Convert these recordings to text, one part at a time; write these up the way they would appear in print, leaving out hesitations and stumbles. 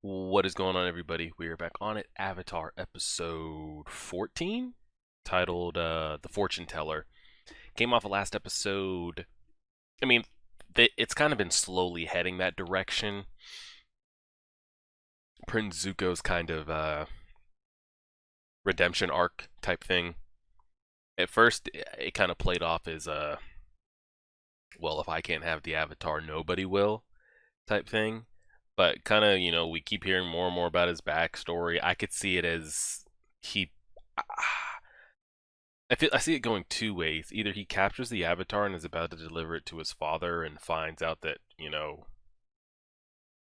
What is going on, everybody? We are back on it. Avatar episode 14, titled The Fortune Teller. Came off of last episode. I mean, it's kind of been slowly heading that direction. Prince Zuko's kind of redemption arc type thing. At first, it kind of played off as well, if I can't have the Avatar, nobody will type thing. But kind of, we keep hearing more and more about his backstory. I could see it as he. I see it going two ways. Either he captures the Avatar and is about to deliver it to his father and finds out that,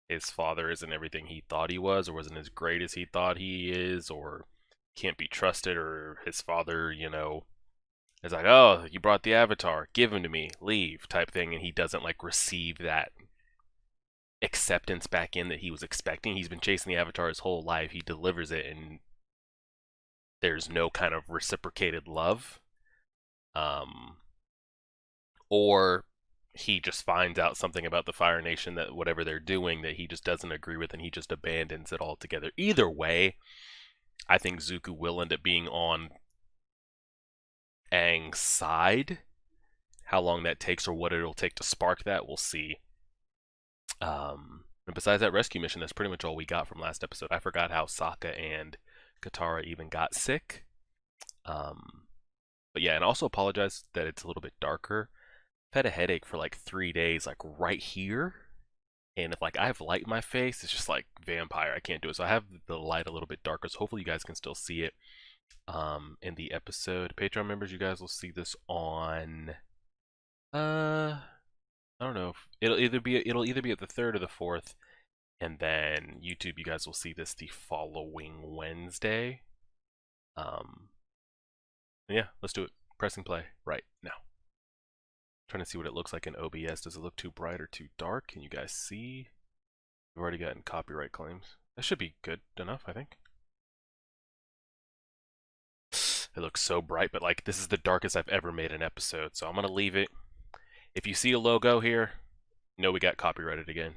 his father isn't everything he thought he was, or wasn't as great as he thought he is, or can't be trusted, or his father, is like, oh, you brought the Avatar, give him to me, leave, type thing, and he doesn't, like, receive that acceptance back in that he was expecting. He's been chasing the Avatar his whole life. He delivers it, and there's no kind of reciprocated love. Or he just finds out something about the Fire Nation, that whatever they're doing that he just doesn't agree with, and he just abandons it altogether. Either way, I think Zuko will end up being on Aang's side. How long that takes or what it'll take to spark that, we'll see. And besides that rescue mission, that's pretty much all we got from last episode. I forgot how Sokka and Katara even got sick. But yeah, and also apologize that it's a little bit darker. I've had a headache for like 3 days, like right here. And if like I have light in my face, it's just like vampire. I can't do it. So I have the light a little bit darker. So hopefully you guys can still see it in the episode. Patreon members, you guys will see this on I don't know. It'll either be at the 3rd or the 4th, and then YouTube, you guys will see this the following Wednesday. Yeah, let's do it. Pressing play right now. Trying to see what it looks like in OBS. Does it look too bright or too dark? Can you guys see? We've already gotten copyright claims. That should be good enough, I think. It looks so bright, but like this is the darkest I've ever made an episode, so I'm gonna leave it. If you see a logo here, know we got copyrighted again.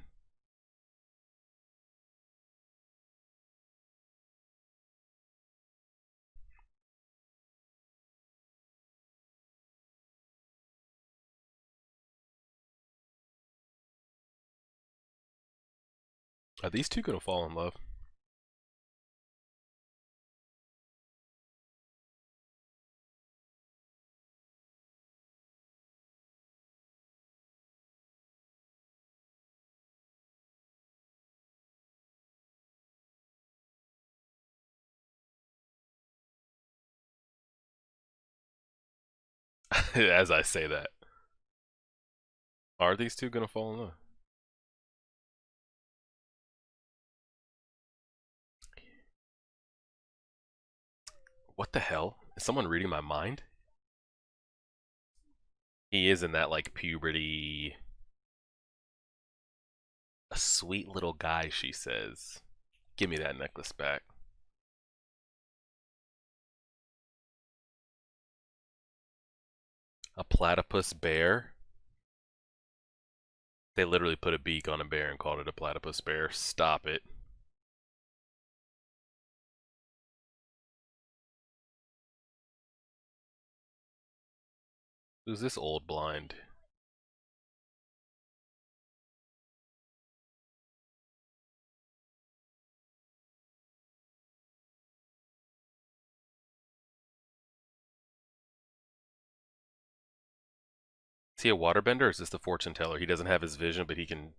Are these two gonna fall in love? As I say that. Are these two gonna fall in love? What the hell? Is someone reading my mind? He is in that like puberty. A sweet little guy, she says. Give me that necklace back. A platypus bear? They literally put a beak on a bear and called it a platypus bear. Stop it. Who's this old blind? Is he a waterbender or is this the fortune teller? He doesn't have his vision, but he can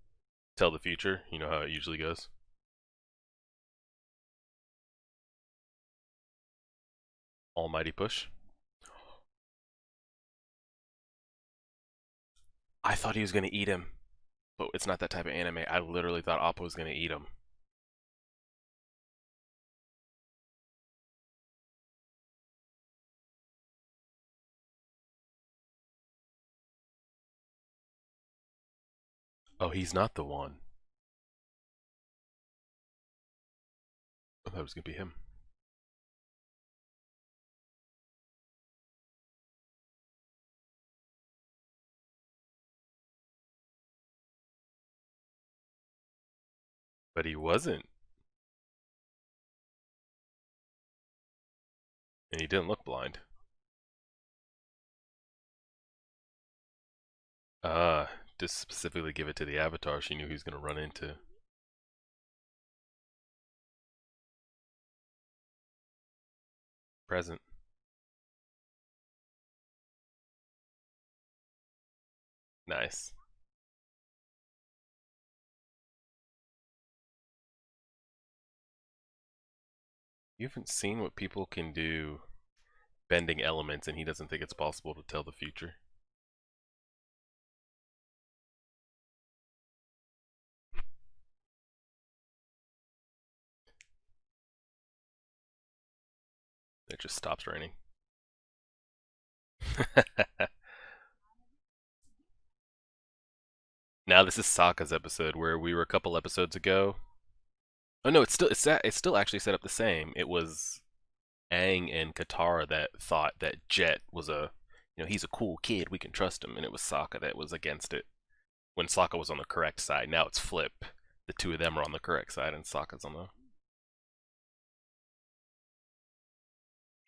tell the future. You know how it usually goes. Almighty push. I thought he was going to eat him, but it's not that type of anime. I literally thought Appa was going to eat him. Oh, he's not the one. I thought it was going to be him. But he wasn't. And he didn't look blind. Just specifically give it to the Avatar she knew he was going to run into. Present. Nice. You haven't seen what people can do bending elements, and he doesn't think it's possible to tell the future. It just stops raining. Now this is Sokka's episode, where we were a couple episodes ago. Oh no, it's still actually set up the same. It was Aang and Katara that thought that Jet was he's a cool kid, we can trust him, and it was Sokka that was against it. When Sokka was on the correct side, now it's flip. The two of them are on the correct side, and Sokka's on the.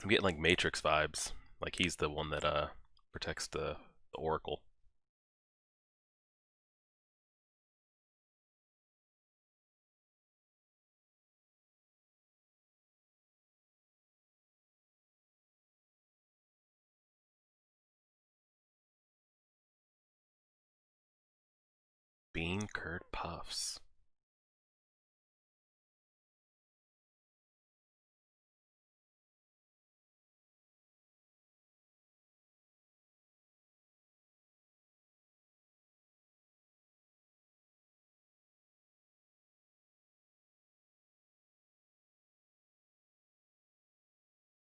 I'm getting like Matrix vibes. Like he's the one that protects the Oracle. Bean curd puffs.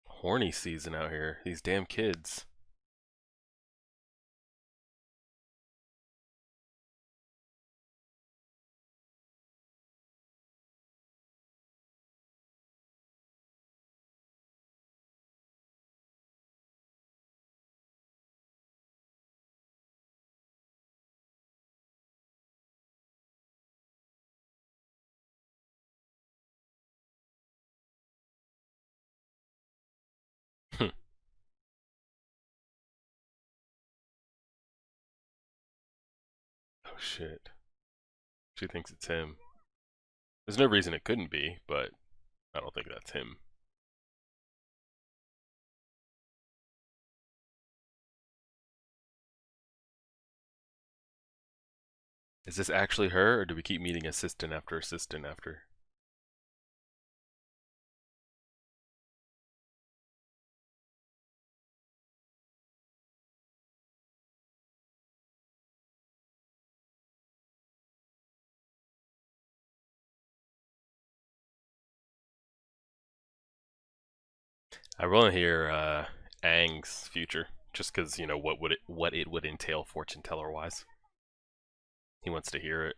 Horny season out here. These damn kids. Oh shit. She thinks it's him. There's no reason it couldn't be, but I don't think that's him. Is this actually her, or do we keep meeting assistant after assistant after? I want to hear Aang's future, just because what it would entail fortune teller wise. He wants to hear it.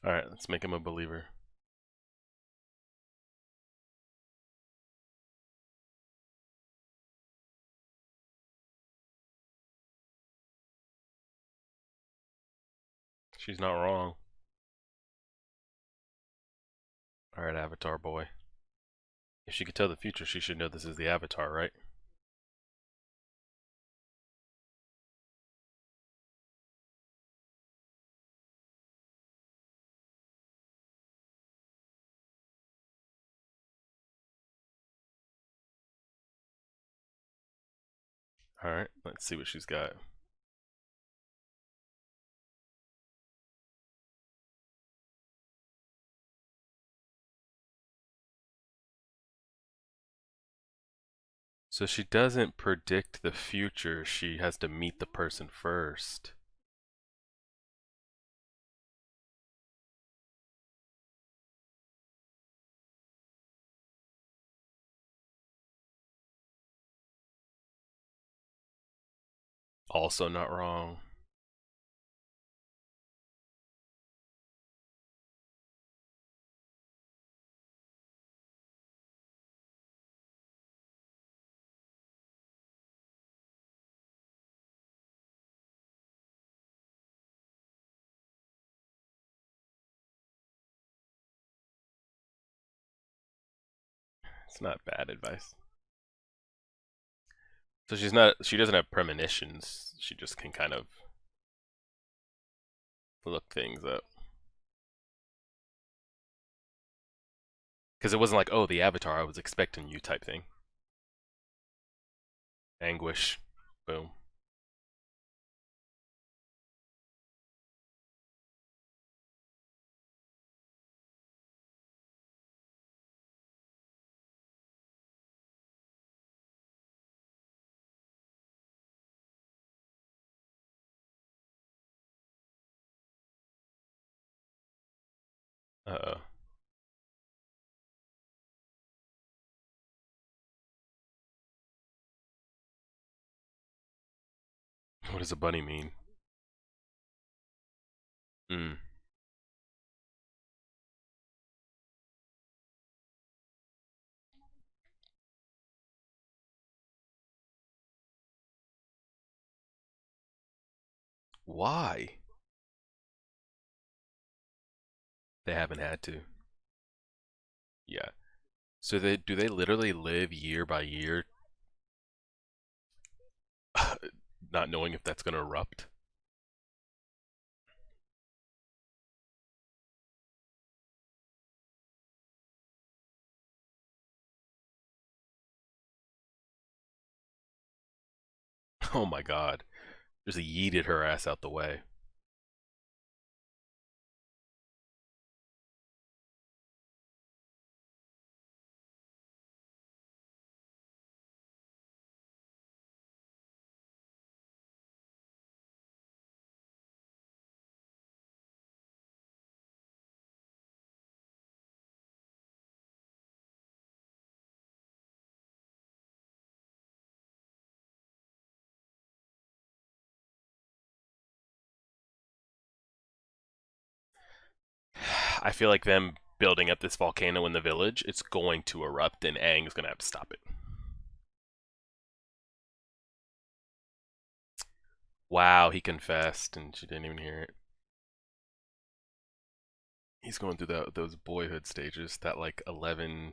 All right, let's make him a believer. She's not wrong. All right, Avatar boy. If she could tell the future, she should know this is the Avatar, right? All right, let's see what she's got. So she doesn't predict the future, she has to meet the person first. Also not wrong. It's not bad advice. So she doesn't have premonitions. She just can kind of look things up. Because it wasn't like, oh, the Avatar, I was expecting you type thing. Anguish. Boom. Uh-oh. What does a bunny mean? Hmm. Why? They haven't had to. Yeah. So do they literally live year by year, not knowing if that's gonna erupt? Oh my god. Just yeeted her ass out the way. I feel like them building up this volcano in the village, it's going to erupt and Aang's gonna have to stop it. Wow, he confessed and she didn't even hear it. He's going through those boyhood stages, that like 11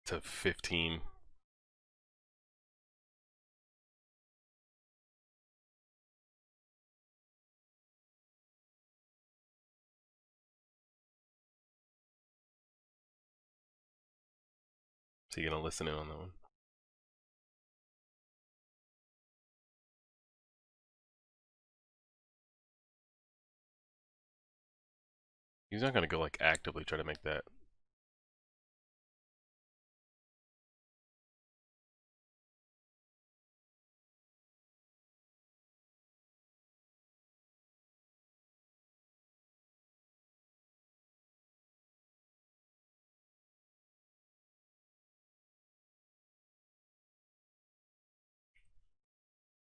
to 15. So you gonna listen in on that one? He's not gonna go like actively try to make that.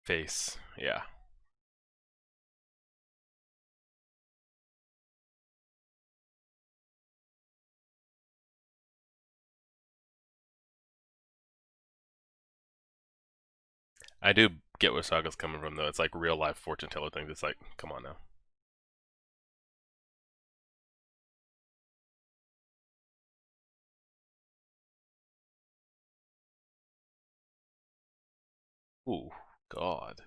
Face, yeah. I do get where Saga's coming from though. It's like real life fortune teller things. It's like, come on now. Ooh, God.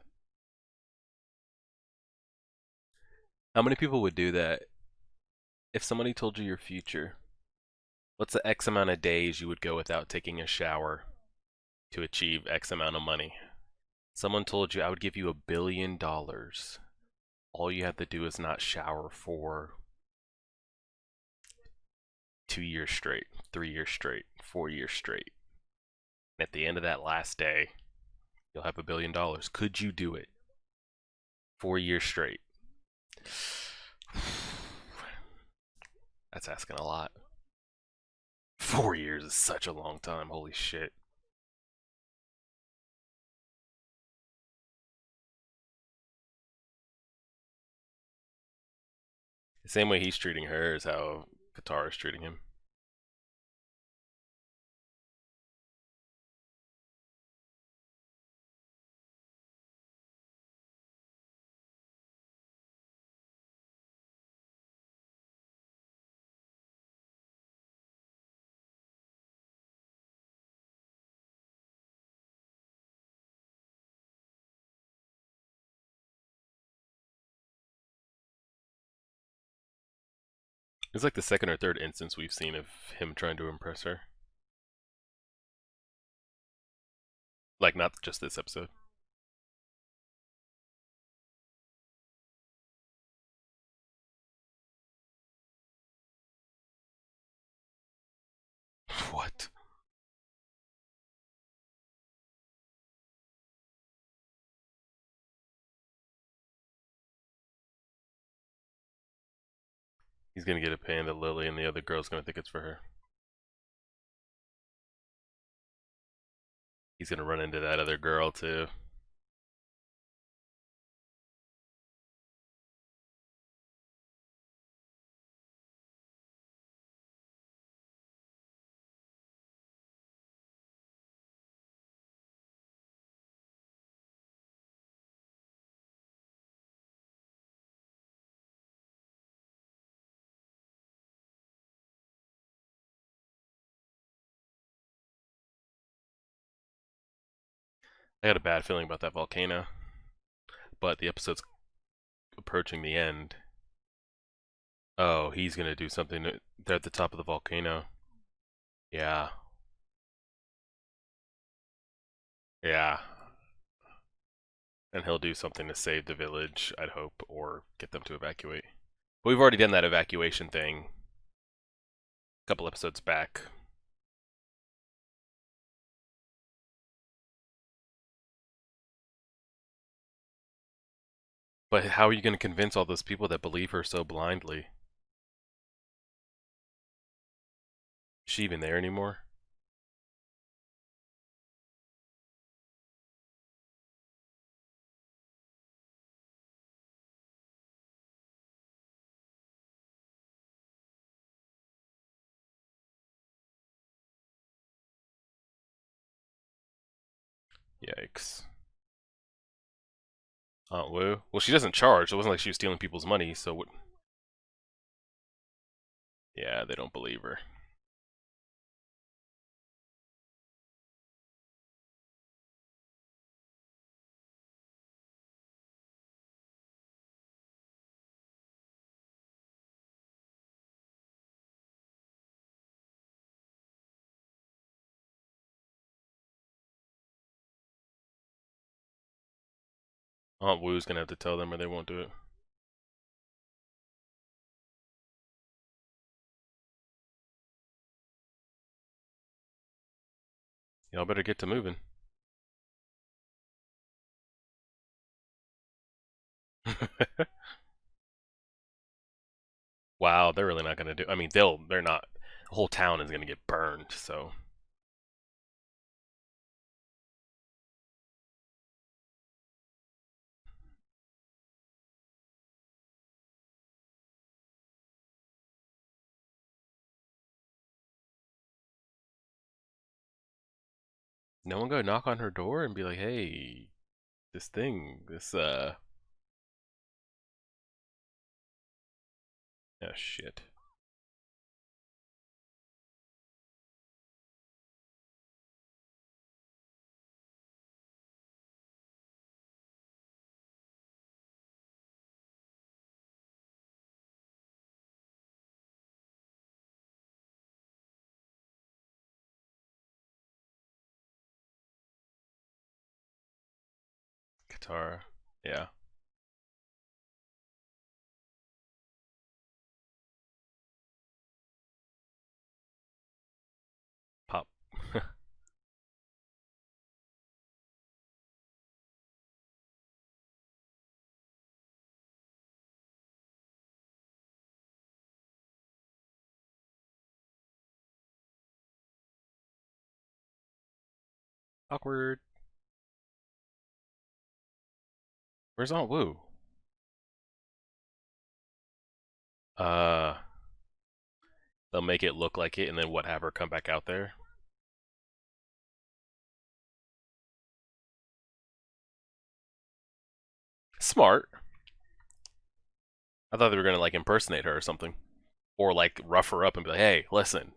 How many people would do that if somebody told you your future? What's the X amount of days you would go without taking a shower to achieve X amount of money? Someone told you I would give you $1 billion. All you have to do is not shower for 2 years straight, 3 years straight, 4 years straight. At the end of that last day, you'll have $1 billion. Could you do it? 4 years straight. That's asking a lot. 4 years is such a long time. Holy shit. The same way he's treating her is how Qatar is treating him. It's like the second or third instance we've seen of him trying to impress her. Like, not just this episode. What? He's gonna get a panda lily and the other girl's gonna think it's for her. He's gonna run into that other girl too. I got a bad feeling about that volcano, but the episode's approaching the end. Oh, he's gonna do something. They're at the top of the volcano. Yeah. Yeah. And he'll do something to save the village, I'd hope, or get them to evacuate. But we've already done that evacuation thing a couple episodes back. But how are you going to convince all those people that believe her so blindly? Is she even there anymore? Yikes. Aunt Wu? Well, she doesn't charge. It wasn't like she was stealing people's money, so what? Yeah, they don't believe her. Aunt Wu's gonna have to tell them or they won't do it. Y'all better get to moving. Wow, they're really not gonna do. I mean, they're not. The whole town is gonna get burned. So no one go knock on her door and be like, "Hey, this thing, this oh shit." Katara, yeah, pop. Awkward. Where's Aunt Wu? Uh, they'll make it look like it, and then what? Have her come back out there? Smart. I thought they were gonna like impersonate her or something, or like rough her up and be like, "Hey, listen."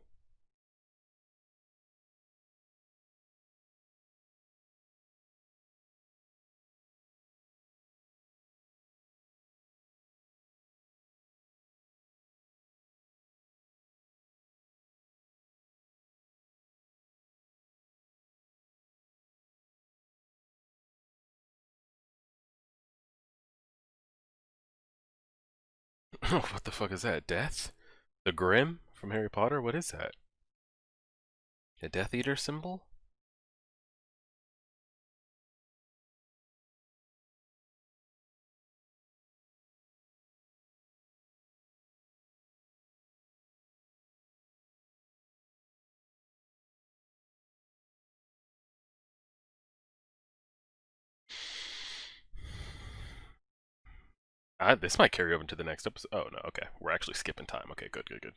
What the fuck is that? Death? The Grim from Harry Potter? What is that? A Death Eater symbol? This might carry over into the next episode. Oh no, okay. We're actually skipping time. Okay, good, good, good.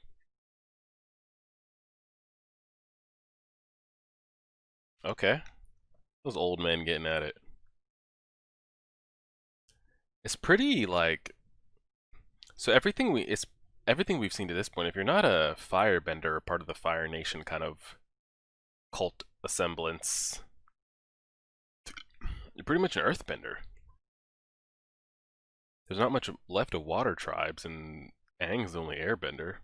Okay. Those old men getting at it. It's pretty like so everything we've seen to this point, if you're not a firebender or part of the Fire Nation kind of cult assemblance, you're pretty much an earthbender. There's not much left of water tribes, and Aang's the only airbender.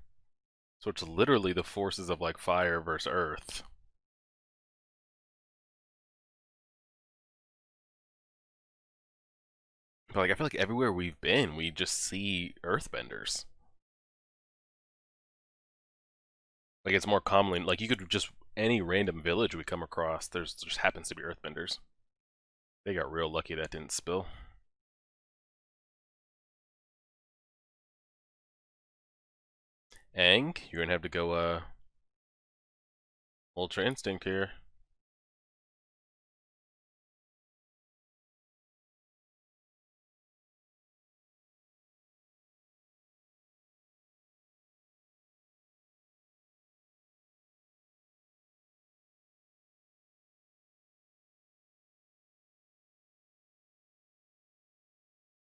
So it's literally the forces of like fire versus earth. But like I feel like everywhere we've been, we just see earthbenders. Like it's more commonly like you could just any random village we come across, there's just happens to be earthbenders. They got real lucky that didn't spill. Aang, you're gonna have to go Ultra Instinct here.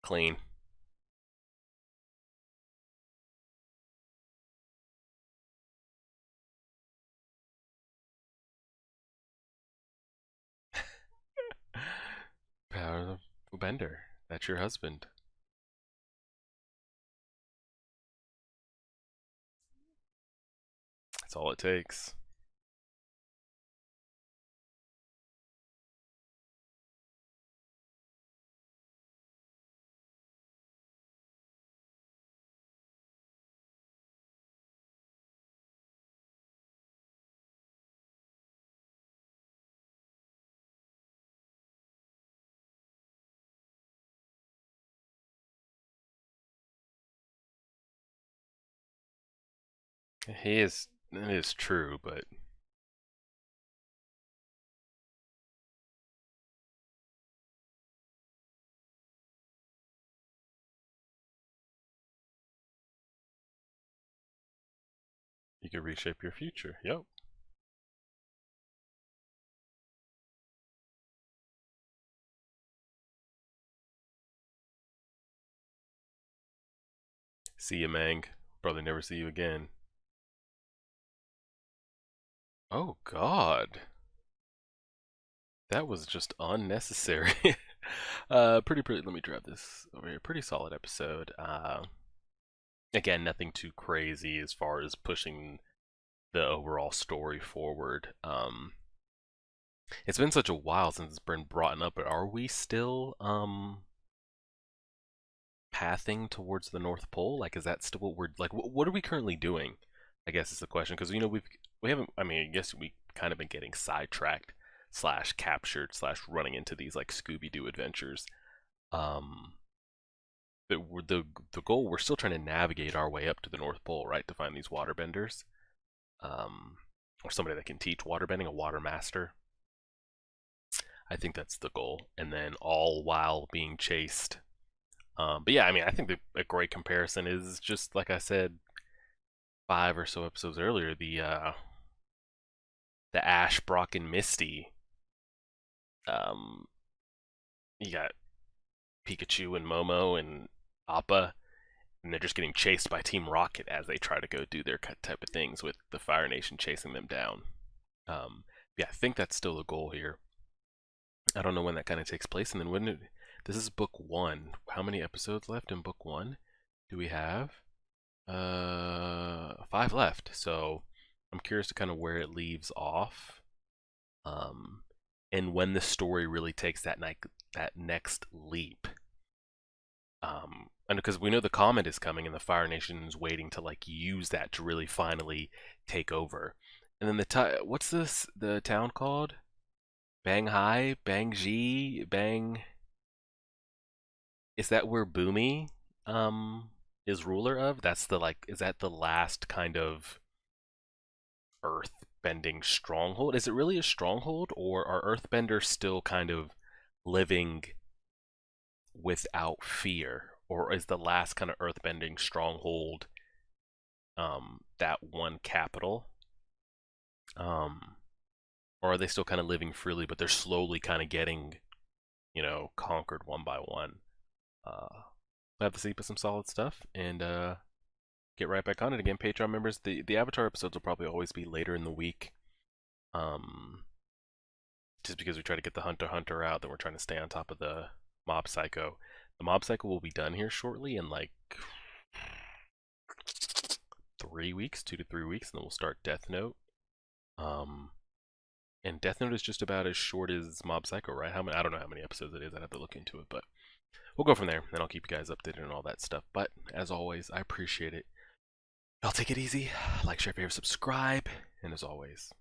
Clean. Power of Bender. That's your husband. That's all it takes. He is it is true, but you can reshape your future. Yep. See you, Mang. Probably never see you again. Oh God. That was just unnecessary. Pretty. Let me grab this over here. Pretty solid episode. Again, nothing too crazy as far as pushing the overall story forward. It's been such a while since it's been brought up, but are we still pathing towards the North Pole? Like, is that still what we're like? What are we currently doing? I guess is the question because we haven't. I mean, I guess we kind of been getting sidetracked slash captured slash running into these like Scooby Doo adventures. Um, but the goal we're still trying to navigate our way up to the North Pole, right? To find these waterbenders, um, or somebody that can teach waterbending, a water master. I think that's the goal, and then all while being chased. But yeah, I mean, I think a great comparison is just like I said 5 or so episodes earlier, the Ash, Brock, and Misty. Um, you got Pikachu and Momo and Appa, and they're just getting chased by Team Rocket as they try to go do their type of things with the Fire Nation chasing them down. Yeah, I think that's still the goal here. I don't know when that kind of takes place, and then when this is book 1. How many episodes left in book 1 do we have? 5 left. So I'm curious to kind of where it leaves off, and when the story really takes that next leap. And because we know the comet is coming, and the Fire Nation is waiting to like use that to really finally take over. And then what's the town called? Banghai, Bangji, Bang. Is that where Boomy is ruler of? That's the like. Is that the last kind of earth-bending stronghold? Is it really a stronghold, or are earthbenders still kind of living without fear, or is the last kind of earthbending stronghold that one capital? Or are they still kind of living freely, but they're slowly kind of getting, conquered one by one? I have to sleep with some solid stuff and get right back on it again. Patreon members, the Avatar episodes will probably always be later in the week. Just because we try to get the Hunter out, then we're trying to stay on top of the Mob Psycho. The Mob Psycho will be done here shortly in like 3 weeks, 2 to 3 weeks, and then we'll start Death Note. And Death Note is just about as short as Mob Psycho, right? I don't know how many episodes it is. I'd have to look into it, but we'll go from there, and I'll keep you guys updated on all that stuff. But as always, I appreciate it. Y'all take it easy. Like, share, favorite, subscribe, and as always,